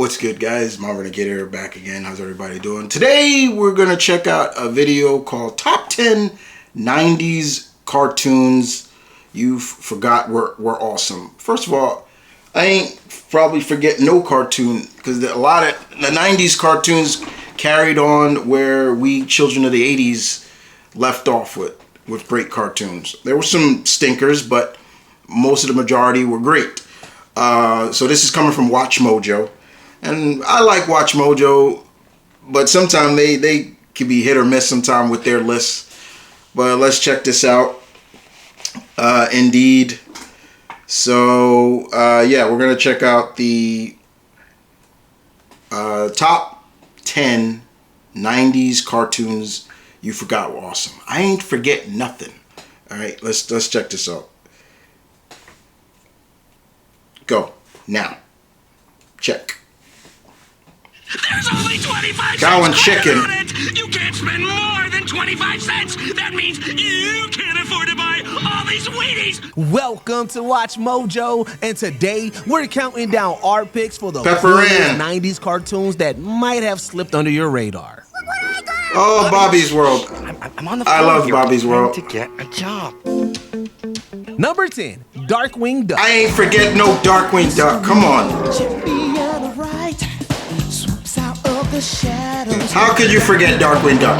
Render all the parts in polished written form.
What's good, guys? M.V.K here, back again. How's everybody doing? Today we're gonna check out a video called Top 10 90s Cartoons You Forgot Were Awesome. First of all, I ain't probably forget no cartoon, because a lot of the 90s cartoons carried on where we children of the 80s left off with great cartoons. There were some stinkers, but most of the majority were great. So this is coming from Watch Mojo. And I like Watch Mojo, but sometimes they can be hit or miss sometime with their lists. But let's check this out. Indeed. So, yeah, we're going to check out the top 10 90s cartoons you forgot were awesome. I ain't forget nothing. All right, let's check this out. Go. Now. Check. There's only 25 Cow and cents chicken. on it. You can't spend more than 25 cents. That means you can't afford to buy all these Wheaties. Welcome to Watch Mojo, and today we're counting down our picks for the Pepper coolest Ann. 90s cartoons that might have slipped under your radar. Oh, Bobby's World. I'm on the phone. I love here Bobby's trying World. to get a job. Number 10, Darkwing Duck. I ain't forget no Darkwing Duck. Come on. How could you forget Darkwing Duck?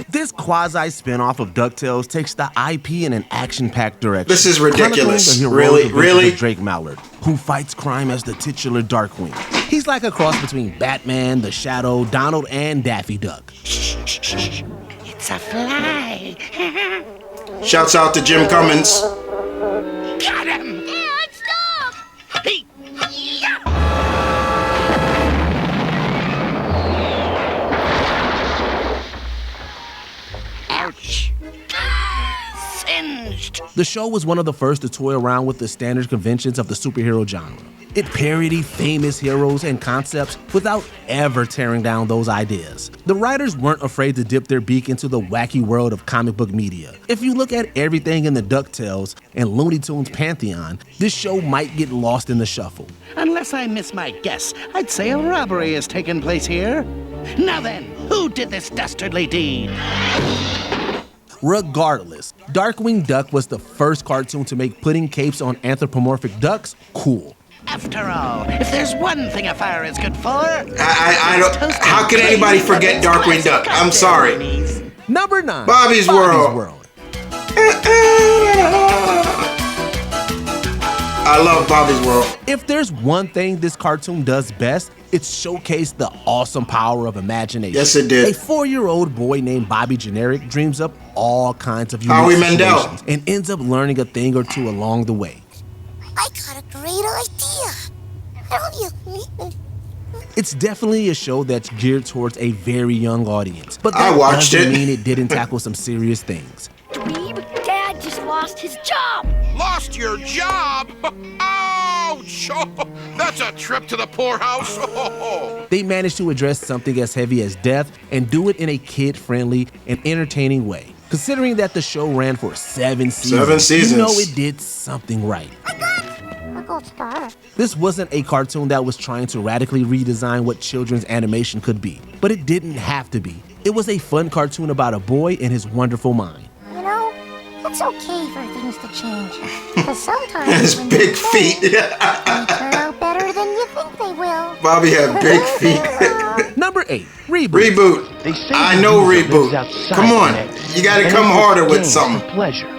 This quasi spin-off of DuckTales takes the IP in an action-packed direction. This is ridiculous. Chronicling the Really? heroic Really? adventures of Drake Mallard, who fights crime as the titular Darkwing. He's like a cross between Batman, the Shadow, Donald, and Daffy Duck. It's a fly. Shouts out to Jim Cummins. Got him. Dad, stop! Hey. Yeah. Ouch. Singed. The show was one of the first to toy around with the standard conventions of the superhero genre. It parodied famous heroes and concepts without ever tearing down those ideas. The writers weren't afraid to dip their beak into the wacky world of comic book media. If you look at everything in the DuckTales and Looney Tunes pantheon, this show might get lost in the shuffle. Unless I miss my guess, I'd say a robbery has taken place here. Now then, who did this dastardly deed? Regardless, Darkwing Duck was the first cartoon to make putting capes on anthropomorphic ducks cool. After all, if there's one thing a fire is good for, I don't. How can anybody forget Darkwing Duck? I'm sorry. Number 9, Bobby's World. I love Bobby's World. If there's one thing this cartoon does best, it's showcase the awesome power of imagination. Yes, it did. A 4-year-old boy named Bobby Generic dreams up all kinds of unique Howie Mandel. situations and ends up learning a thing or two along the way. I got a great idea. It's definitely a show that's geared towards a very young audience, but I that watched doesn't it. mean it didn't tackle some serious things. Dweeb, Dad just lost his job. Lost your job? Ouch! That's a trip to the poorhouse. They managed to address something as heavy as death and do it in a kid-friendly and entertaining way. Considering that the show ran for 7 seasons, 7 seasons. you know it did something right. A gold star. This wasn't a cartoon that was trying to radically redesign what children's animation could be, but it didn't have to be. It was a fun cartoon about a boy and his wonderful mind. You know, it's okay for things to change. Because sometimes His when big you feet. they turn out better than you think they will. Bobby had big feet. Number 8, Reboot. Reboot. I know Reboot. Come on. You gotta come harder with something. Pleasure.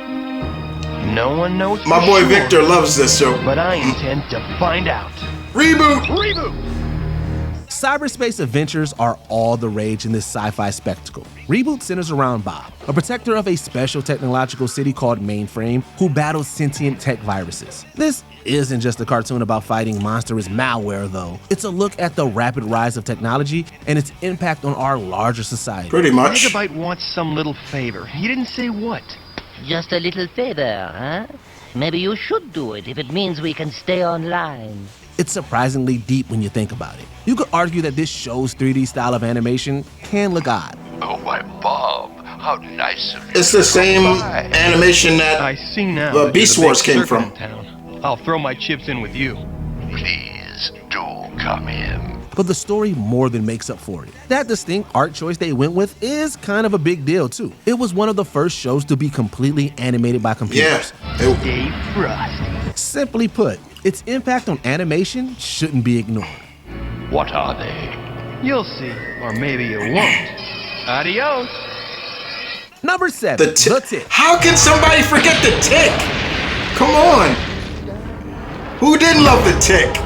No one knows. My boy Victor loves this show. But I intend to find out. Reboot. Cyberspace adventures are all the rage in this sci-fi spectacle. Reboot centers around Bob, a protector of a special technological city called Mainframe, who battles sentient tech viruses. This isn't just a cartoon about fighting monstrous malware, though. It's a look at the rapid rise of technology and its impact on our larger society. Pretty much. Megabyte wants some little favor. He didn't say what. Just a little favor, huh? Maybe you should do it if it means we can stay online. It's surprisingly deep when you think about it. You could argue that this show's 3D style of animation can look odd. Oh, why, Bob, how nice of you. It's the same animation that I see now. Beast Wars came from. I'll throw my chips in with you. Please do Come in. But the story more than makes up for it. That distinct art choice they went with is kind of a big deal too. It was one of the first shows to be completely animated by computers. Yeah. Stay frosty. Simply put, its impact on animation shouldn't be ignored. What are they? You'll see. Or maybe you won't. Adios. Number 7, The Tick. How can somebody forget the Tick? Come on. Who didn't love the Tick?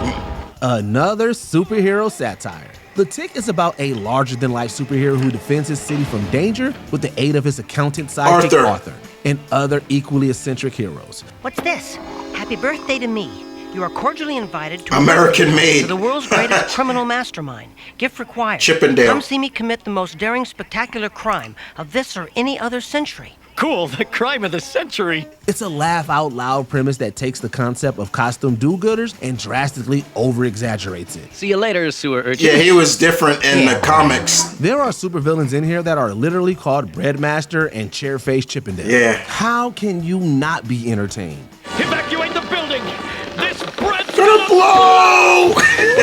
Another superhero satire. The Tick is about a larger-than-life superhero who defends his city from danger with the aid of his accountant sidekick Arthur and other equally eccentric heroes. What's this? Happy birthday to me. You are cordially invited to American Made. to the world's greatest criminal mastermind. Gift required. Chippendale. Come see me commit the most daring, spectacular crime of this or any other century. Cool, the crime of the century. It's a laugh-out-loud premise that takes the concept of costume do-gooders and drastically over-exaggerates it. See you later, sewer urchin. Yeah, he was different in the comics. There are supervillains in here that are literally called Breadmaster and Chairface Chippendale. Yeah. How can you not be entertained? Evacuate the building! This bread's gonna blow!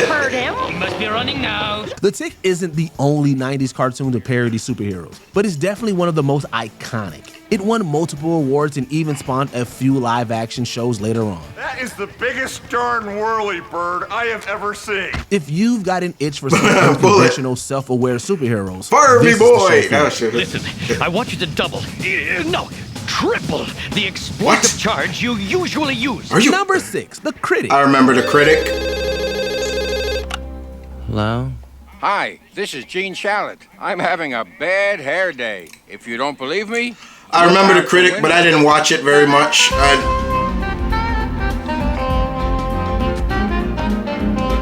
Heard him? He must be running now. The Tick isn't the only 90s cartoon to parody superheroes, but it's definitely one of the most iconic. It won multiple awards and even spawned a few live-action shows later on. That is the biggest darn whirly bird I have ever seen. If you've got an itch for some unconventional, self-aware superheroes, Barbie this is the boy! show for you. Listen, I want you to double, no, triple the explosive charge you usually use. Are you Number 6, The Critic. I remember the Critic. Hello? Hi, this is Gene Shalit. I'm having a bad hair day. If you don't believe me... I remember the Critic, but I didn't watch it very much.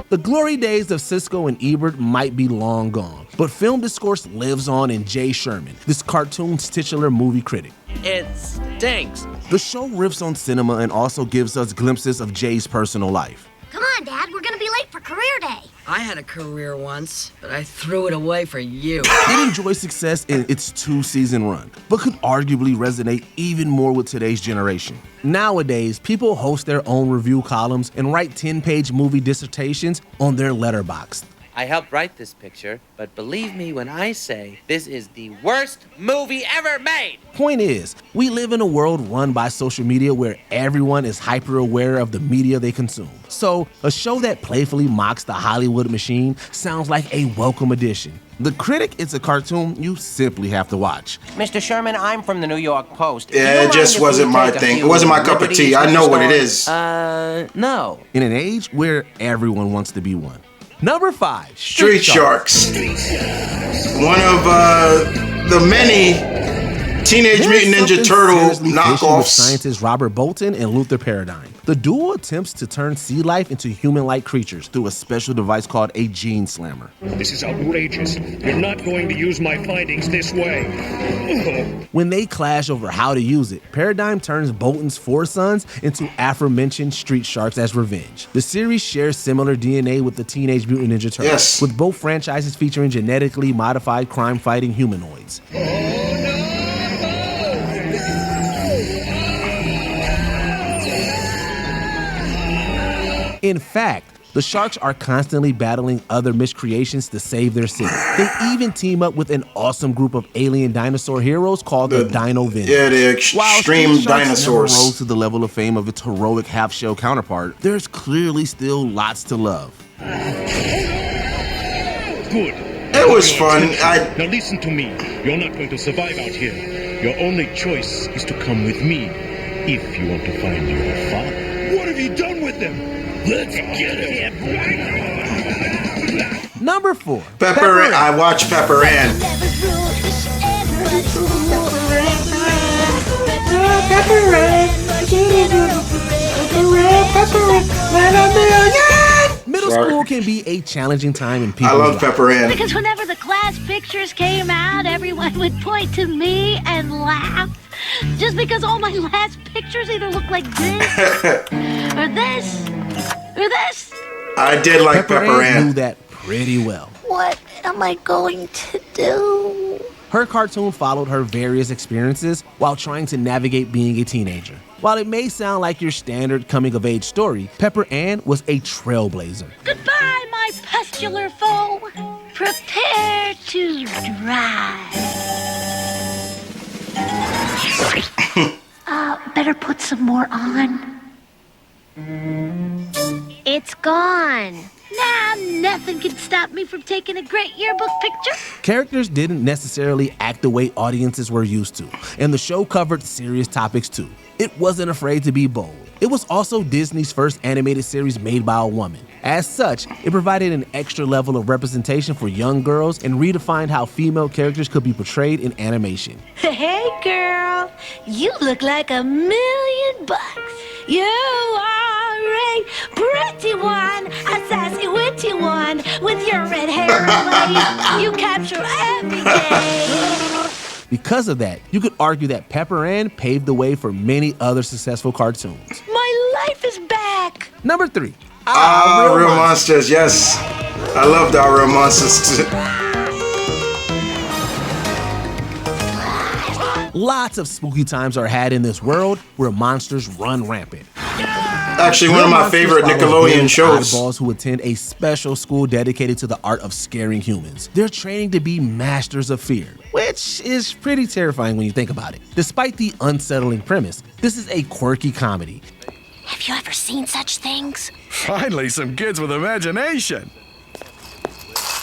The glory days of Cisco and Ebert might be long gone, but film discourse lives on in Jay Sherman, this cartoon's titular movie critic. It stinks. The show riffs on cinema and also gives us glimpses of Jay's personal life. Come on, Dad, we're gonna be late for career day. I had a career once, but I threw it away for you. It enjoyed success in its 2-season run, but could arguably resonate even more with today's generation. Nowadays, people host their own review columns and write 10-page movie dissertations on their Letterboxd. I helped write this picture, but believe me when I say this is the worst movie ever made. Point is, we live in a world run by social media where everyone is hyper-aware of the media they consume. So, a show that playfully mocks the Hollywood machine sounds like a welcome addition. The Critic is a cartoon you simply have to watch. Mr. Sherman, I'm from the New York Post. Yeah, it just wasn't my thing. It wasn't my cup of tea. I know what it is. No. In an age where everyone wants to be one. Number 5, Street Sharks. One of the many Teenage Mutant Ninja Turtle knockoffs. Scientists Robert Bolton and Luther Paradigm. The duo attempts to turn sea life into human-like creatures through a special device called a gene slammer. This is outrageous. You're not going to use my findings this way. When they clash over how to use it, Paradigm turns Bolton's 4 sons into aforementioned Street Sharks as revenge. The series shares similar DNA with the Teenage Mutant Ninja Turtles, with both franchises featuring genetically modified crime-fighting humanoids. In fact, the Sharks are constantly battling other miscreations to save their city. They even team up with an awesome group of alien dinosaur heroes called the Dino Avengers. Yeah, the extreme dinosaurs. Never rose to the level of fame of its heroic half-shell counterpart, there's clearly still lots to love. Good. It was fun. Now listen to me. You're not going to survive out here. Your only choice is to come with me if you want to find your father. What have you done with them? Let's get him. Number 4. Pepper Ann. I watched Pepper Ann. Middle school can be a challenging time in people's I love lives. Pepper Ann. Because whenever the class pictures came out, everyone would point to me and laugh. Just because all my last pictures either look like this, or this, or this. I did like Pepper Ann. Knew that pretty well. What am I going to do? Her cartoon followed her various experiences while trying to navigate being a teenager. While it may sound like your standard coming-of-age story, Pepper Ann was a trailblazer. Goodbye, my my pustular foe. Prepare to drive. Better put some more on. It's gone. Now nothing can stop me from taking a great yearbook picture. Characters didn't necessarily act the way audiences were used to, and the show covered serious topics too. It wasn't afraid to be bold. It was also Disney's first animated series made by a woman. As such, it provided an extra level of representation for young girls and redefined how female characters could be portrayed in animation. Hey girl, you look like $1,000,000. You are a pretty one, a sassy witty one. With your red hair, lady, you capture every day. Because of that, you could argue that Pepper Ann paved the way for many other successful cartoons. My life is back. Number 3. Real Monsters, yes. I loved Our Real Monsters too. Lots of spooky times are had in this world where monsters run rampant. Actually, one of my favorite Nickelodeon shows. Oddballs who attend a special school dedicated to the art of scaring humans. They're training to be masters of fear, which is pretty terrifying when you think about it. Despite the unsettling premise, this is a quirky comedy. Have you ever seen such things? Finally, some kids with imagination.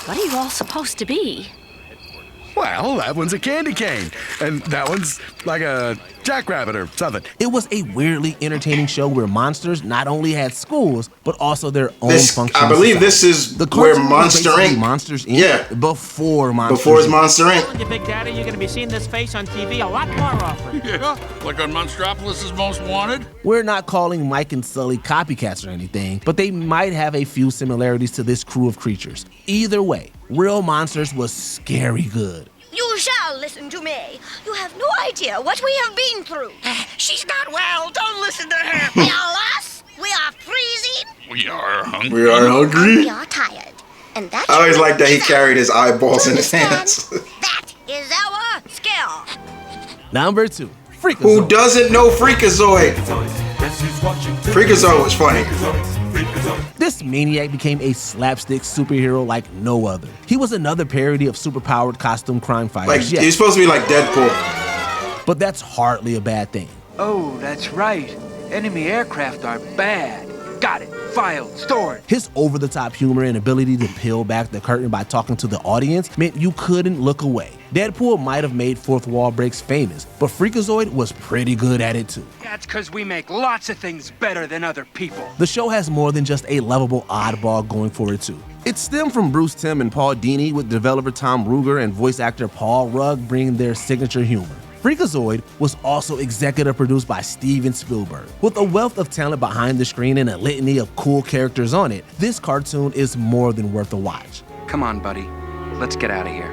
What are you all supposed to be? Well, that one's a candy cane, and that one's like a jackrabbit or something. It was a weirdly entertaining show where monsters not only had schools, but also their own functions. I believe this is where Monster Inc. Monsters Inc. Yeah. Before Monsters Before it's Monster Inc. You, Big Daddy, you're gonna be seeing this face on TV a lot more often. Yeah, like on Monstropolis' Most Wanted. We're not calling Mike and Sully copycats or anything, but they might have a few similarities to this crew of creatures. Either way, Real Monsters was scary good. You shall listen to me. You have no idea what we have been through. She's not well. Don't listen to her. We are lost. We are freezing. We are hungry. We are hungry. We are tired. And that's I always liked that he carried his eyeballs in his hands. That is our skill. Number 2, Freakazoid. Who doesn't know Freakazoid? Freakazoid was funny. This maniac became a slapstick superhero like no other. He was another parody of superpowered costume crime fighters. Like, he's supposed to be like Deadpool. But that's hardly a bad thing. Oh, that's right. Enemy aircraft are bad. Got it. Filed. Stored. His over-the-top humor and ability to peel back the curtain by talking to the audience meant you couldn't look away. Deadpool might have made fourth wall breaks famous, but Freakazoid was pretty good at it too. That's because we make lots of things better than other people. The show has more than just a lovable oddball going for it too. It stemmed from Bruce Timm and Paul Dini, with developer Tom Ruegger and voice actor Paul Rudd bringing their signature humor. Freakazoid was also executive produced by Steven Spielberg. With a wealth of talent behind the screen and a litany of cool characters on it, this cartoon is more than worth a watch. Come on, buddy. Let's get out of here.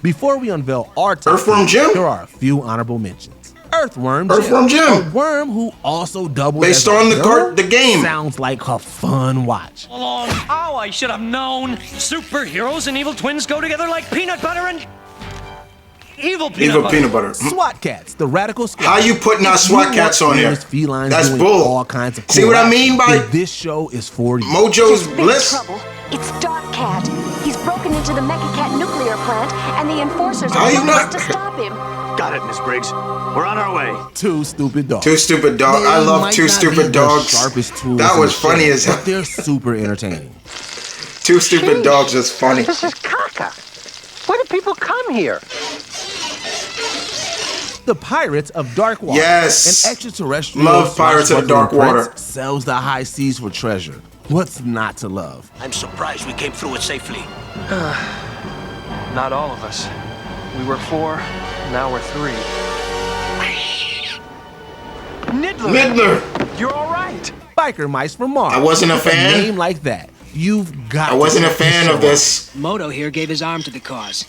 Before we unveil our top Earthworm Jim, there are a few honorable mentions. Earthworm Jim. A worm who also doubled based as on the game. Sounds like a fun watch. Oh, I should have known. Superheroes and evil twins go together like peanut butter and evil peanut butter. SWAT Cats, the radical squad. How you putting our SWAT Cats on here? That's doing bull. All kinds of cool See what I mean by this show is for you. Mojo's Bliss? Trouble. It's Dark Cat. He's broken into the M.V.K nuclear plant, and the enforcers How are you not? to stop him. Got it, Miss Briggs. We're on our way. Two Stupid Dogs. Two Stupid Dogs. I love Two Stupid Dogs. That was funny as hell. But they're super entertaining. Two Stupid Dogs is funny. This is caca. Why do people come here? The Pirates of Dark Water. Yes. An extraterrestrial. Love Pirates of Dark Water. Sells the high seas for treasure. What's not to love? I'm surprised we came through it safely. Not all of us. We were 4, now we're 3. Niddler. You're all right. Biker Mice from Mars. I wasn't a With fan. A name like that, you've got. I wasn't a fan of this. Moto here gave his arm to the cause.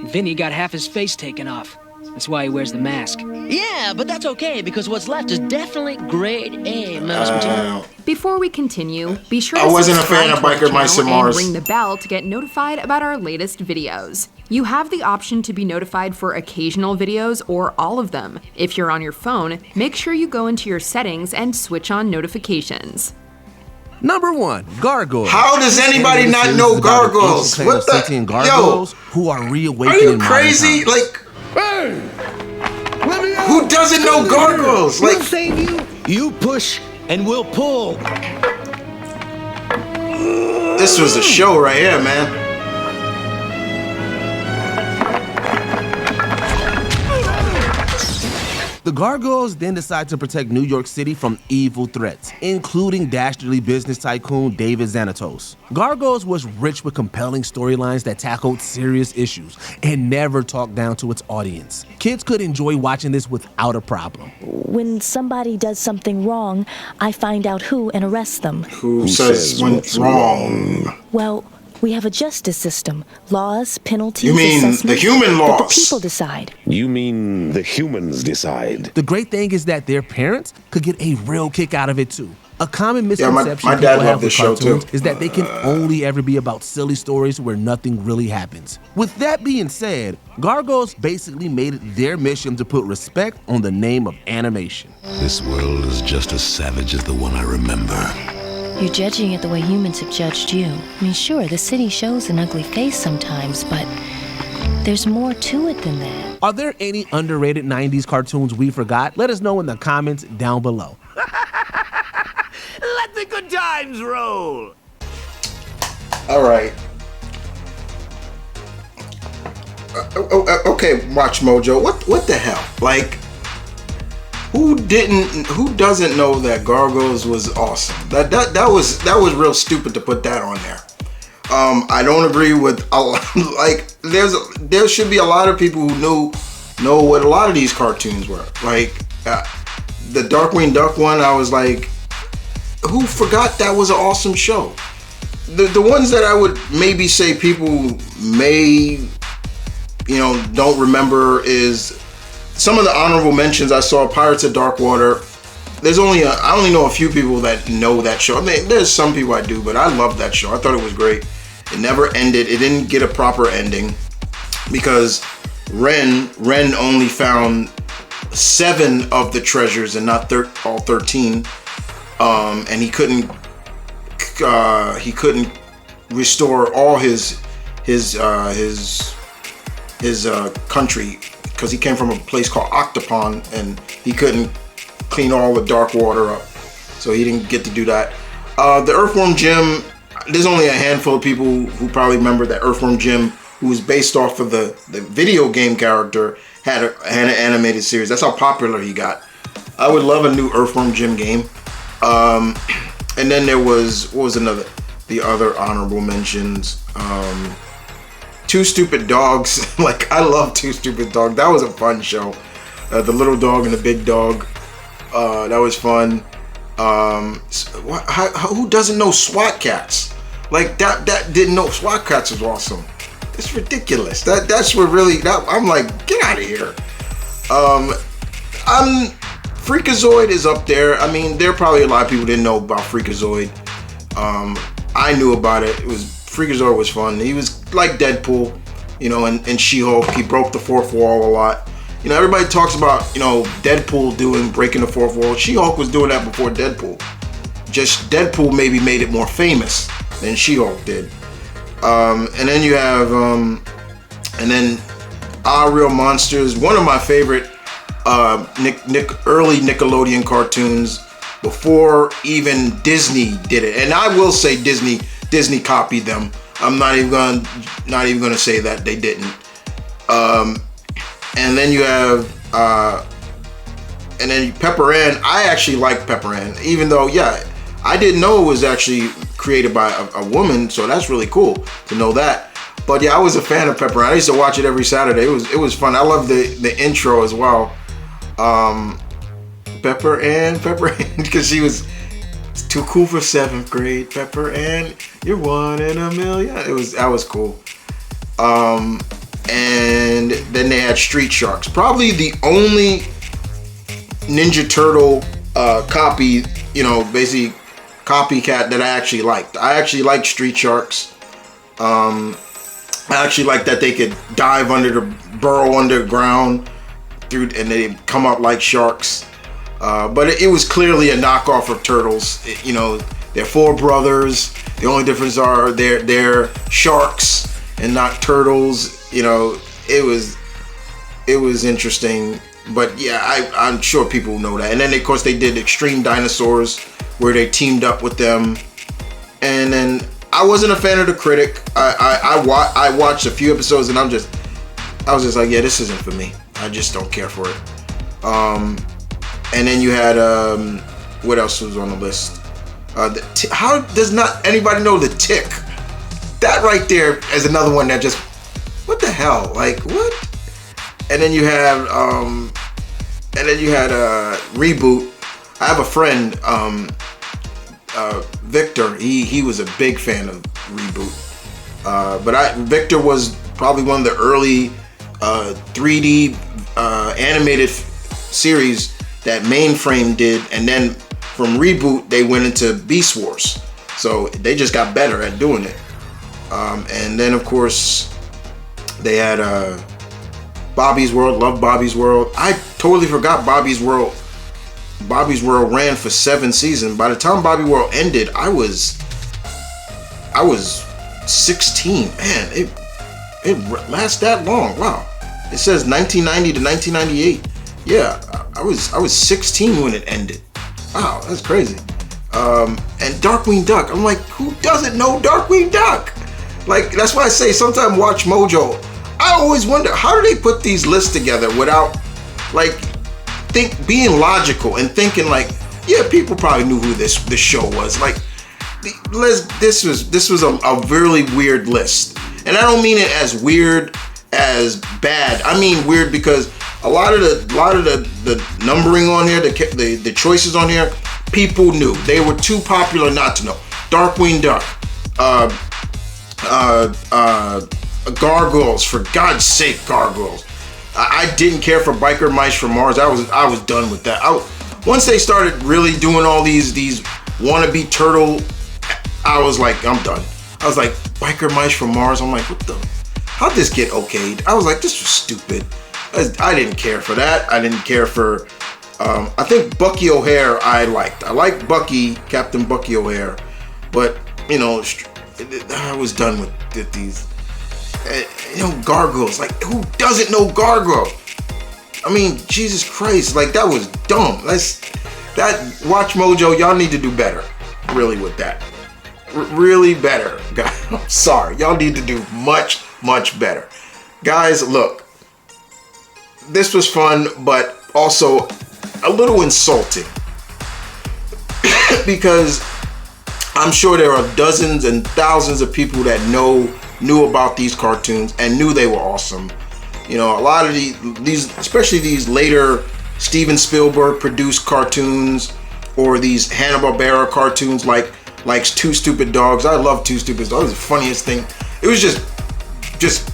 Vinny got half his face taken off. That's why he wears the mask. Yeah, but that's okay because what's left is definitely grade A mouse material. Before we continue, be sure I to wasn't a subscribe fan of to our Biker Mice and channel and Mars. ring the bell to get notified about our latest videos. You have the option to be notified for occasional videos or all of them. If you're on your phone, make sure you go into your settings and switch on notifications. Number 1, Gargoyles. How does anybody not know Gargoyles? What the? Sentient gargoyles who are reawakening. Are you in modern crazy? times. Like, who doesn't know Gargoyles? Like, We'll save you. You push and we'll pull. this was a show right here, man. The Gargoyles then decide to protect New York City from evil threats, including dastardly business tycoon David Xanatos. Gargoyles was rich with compelling storylines that tackled serious issues and never talked down to its audience. Kids could enjoy watching this without a problem. When somebody does something wrong, I find out who and arrest them. Who says what's wrong? Well, we have a justice system. Laws, penalties, You mean the assessments, human but laws? the people decide. You mean the humans decide? The great thing is that their parents could get a real kick out of it too. A common Yeah, misconception my people dad have loved with this show cartoons too. is that they can only ever be about silly stories where nothing really happens. With that being said, Gargoyles basically made it their mission to put respect on the name of animation. This world is just as savage as the one I remember. You're judging it the way humans have judged you. I mean, sure, the city shows an ugly face sometimes, but there's more to it than that. Are there any underrated 90s cartoons we forgot? Let us know in the comments down below. Let the good times roll. All right. Okay, Watch Mojo. What the hell? Like, who doesn't know that Gargoyles was awesome? That was real stupid to put that on there. I don't agree with a lot, like there should be a lot of people who know what a lot of these cartoons were. Like the Darkwing Duck one, I was like, who forgot that was an awesome show? The ones that I would maybe say people may don't remember is some of the honorable mentions. I saw Pirates of Darkwater. I only know a few people that know that show. I mean, there's some people I do, but I love that show. I thought it was great. It never ended. It didn't get a proper ending because Ren only found 7 of the treasures and not all 13. And he couldn't restore all his country because he came from a place called Octopon and he couldn't clean all the dark water up, so he didn't get to do that. The Earthworm Jim, there's only a handful of people who probably remember that Earthworm Jim, who was based off of the video game character, had an animated series. That's how popular he got. I would love a new Earthworm Jim game. And then there was, what was the other honorable mentions? Two Stupid Dogs. Like, I love Two Stupid Dogs. That was a fun show. The little dog and the big dog. That was fun. Who doesn't know SWAT Cats? Like, that didn't know SWAT Cats was awesome. It's ridiculous. That's what really, I'm like, get out of here. Freakazoid is up there. I mean, there are probably a lot of people didn't know about Freakazoid. I knew about it. Freakazoid was fun. He was like Deadpool, and She-Hulk. He broke the fourth wall a lot. Everybody talks about, Deadpool breaking the fourth wall. She-Hulk was doing that before Deadpool. Just Deadpool maybe made it more famous than She-Hulk did. And then you have, and then Real Monsters. One of my favorite early Nickelodeon cartoons before even Disney did it. And I will say Disney copied them. I'm not even gonna say that they didn't. And then you have and then Pepper Ann. I actually like Pepper Ann, even though I didn't know it was actually created by a woman, so that's really cool to know that. But yeah, I was a fan of Pepper Ann. I used to watch it every Saturday. It was fun. I love the intro as well. Pepper Ann, because she was too cool for 7th grade. Pepper Ann, you're one in a million. That was cool. and then they had Street Sharks. Probably the only Ninja Turtle copy, basically copycat that I actually liked. I actually liked Street Sharks. I actually liked that they could dive burrow underground and they come up like sharks. But it was clearly a knockoff of Turtles. They're 4 brothers. The only difference are they're sharks and not turtles. It was interesting. But yeah, I'm sure people know that. And then of course they did Extreme Dinosaurs, where they teamed up with them. And then I wasn't a fan of the Critic. I watched a few episodes and I was just like, yeah, this isn't for me. I just don't care for it. And then you had what else was on the list? How does not anybody know the Tick? That right there is another one that just, what the hell? Like what? And then you have Reboot. I have a friend, Victor. He was a big fan of Reboot. But Victor was probably one of the early 3D animated series that Mainframe did, and then from Reboot they went into Beast Wars. So they just got better at doing it. And then of course they had Bobby's World. Love Bobby's World. I totally forgot Bobby's World. Bobby's World ran for 7 seasons. By the time Bobby World ended, I was 16. Man, it lasts that long. Wow. It says 1990 to 1998. Yeah, I was 16 when it ended. Wow, that's crazy. And Darkwing Duck. I'm like, who doesn't know Darkwing Duck? Like, that's why I say sometimes watch Mojo. I always wonder, how do they put these lists together without, like, being logical and thinking like, yeah, people probably knew who this show was. Like, this was a really weird list, and I don't mean it as weird as bad. I mean weird because a lot of the numbering on here, the choices on here, people knew. They were too popular not to know. Darkwing Duck, Gargoyles, for God's sake, Gargoyles. I didn't care for Biker Mice from Mars. I was done with that. Once they started really doing all these wannabe turtle, I was like, I'm done. I was like, Biker Mice from Mars. I'm like, what the? How'd this get okayed? I was like, this was stupid. I didn't care for that. I didn't care for. I think Bucky O'Hare I liked. I liked Bucky, Captain Bucky O'Hare, but I was done with these. Gargoyles. Like, who doesn't know Gargoyle? I mean, Jesus Christ, like, that was dumb. Watch Mojo, y'all need to do better, really, with that. Really better. I'm sorry, y'all need to do much, much better. Guys, look, this was fun, but also a little insulting. Because I'm sure there are dozens and thousands of people that knew about these cartoons and knew they were awesome. A lot of these, especially these later Steven Spielberg produced cartoons, or these Hanna-Barbera cartoons like Two Stupid Dogs. I love Two Stupid Dogs. It was the funniest thing. It was just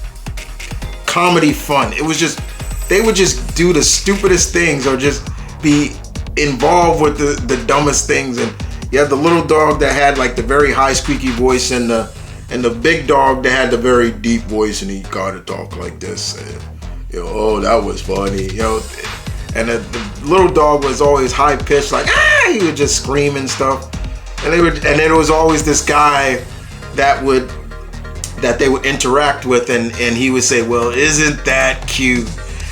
comedy fun. It was just, they would just do the stupidest things or just be involved with the dumbest things. And you had the little dog that had like the very high squeaky voice, and the big dog that had the very deep voice, and he gotta talk like this. And, oh, that was funny. And the little dog was always high pitched, like he would just scream and stuff. And there was always this guy that they would interact with, and he would say, "Well, isn't that cute?"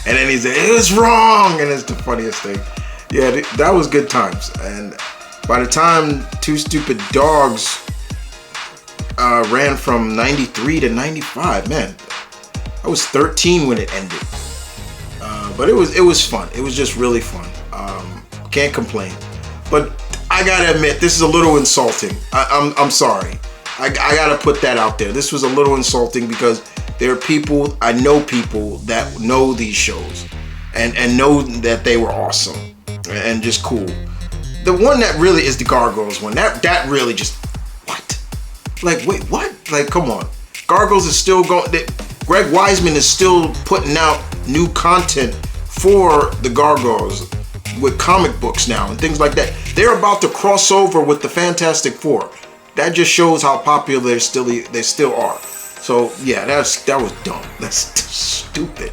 And then he'd say, "It was wrong," and it's the funniest thing. Yeah, that was good times. And by the time Two Stupid Dogs ran from 93 to 95, man, I was 13 when it ended. But it was fun. It was just really fun. Can't complain. But I gotta admit, this is a little insulting. I'm sorry. I gotta put that out there. This was a little insulting because there are people, I know people that know these shows and know that they were awesome and just cool. The one that really is the Gargoyles one. That really just, what? Like, wait, what? Like, come on. Gargoyles is still going. Greg Wiseman is still putting out new content for the Gargoyles with comic books now and things like that. They're about to cross over with the Fantastic Four. That just shows how popular they still are. So yeah, that was dumb. That's stupid.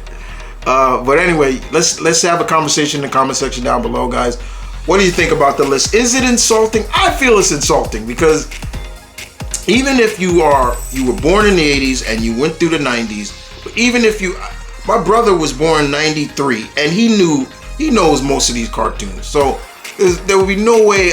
But anyway, let's have a conversation in the comment section down below, guys. What do you think about the list? Is it insulting? I feel it's insulting because even if you were born in the 80s and you went through the 90s, but even if my brother was born in 93 and he knows most of these cartoons. So there would be no way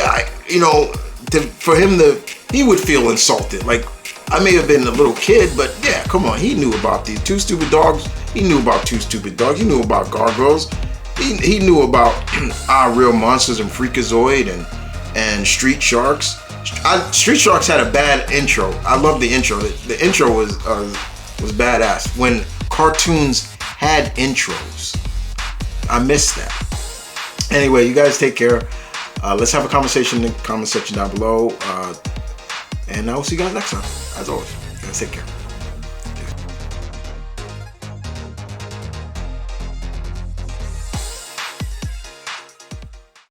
he would feel insulted. Like, I may have been a little kid, but yeah, come on, he knew about these Two Stupid Dogs. He knew about Two Stupid Dogs. He knew about Gargoyles. He knew about Our Real Monsters and Freakazoid and Street Sharks. Street Sharks had a bad intro. I love the intro. The intro was badass. When cartoons had intros, I miss that. Anyway, you guys take care. Let's have a conversation in the comment section down below. And I will see you guys next time. As always, guys, take care.